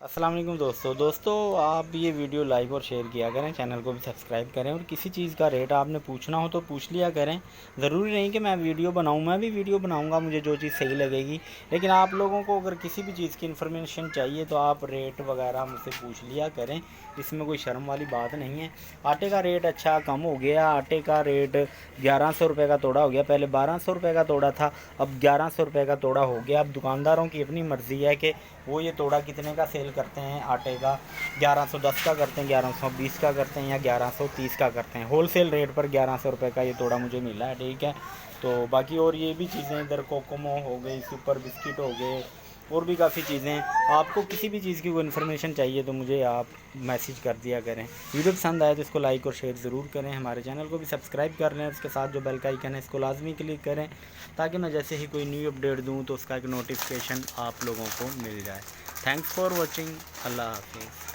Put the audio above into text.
अस्सलाम वालेकुम दोस्तों आप ये वीडियो लाइक और शेयर किया करें, चैनल को भी सब्सक्राइब करें और किसी चीज़ का रेट आपने पूछना हो तो पूछ लिया करें। ज़रूरी नहीं कि मैं वीडियो बनाऊं, मैं भी वीडियो बनाऊंगा मुझे जो चीज़ सही लगेगी, लेकिन आप लोगों को अगर किसी भी चीज़ की इन्फॉर्मेशन चाहिए तो आप रेट वगैरह मुझसे पूछ लिया करें। इसमें कोई शर्म वाली बात नहीं है। आटे का रेट अच्छा कम हो गया, आटे का रेट 1100 रुपये का तोड़ा हो गया। पहले 1200 रुपये का तोड़ा था, अब 1100 रुपये का तोड़ा हो गया। अब दुकानदारों की अपनी मर्ज़ी है कि वो ये तोड़ा कितने का सेल करते हैं। आटे का 1110 का करते हैं, 1120 का करते हैं या 1130 का करते हैं। होल सेल रेट पर 1100 रुपये का ये तोड़ा मुझे मिला है, ठीक है। तो बाकी और ये भी चीज़ें इधर कोकोमो हो गई, सुपर बिस्किट हो गए और भी काफ़ी चीज़ें। आपको किसी भी चीज़ की कोई इन्फॉर्मेशन चाहिए तो मुझे आप मैसेज कर दिया करें। वीडियो पसंद आए तो इसको लाइक और शेयर ज़रूर करें। हमारे चैनल को भी सब्सक्राइब कर लें और उसके साथ जो बेल का आइकन है इसको लाजमी क्लिक करें, ताकि मैं जैसे ही कोई न्यू अपडेट दूँ तो उसका एक नोटिफिकेशन आप लोगों को मिल जाए। Thanks for watching. अल्लाह हाफिज़।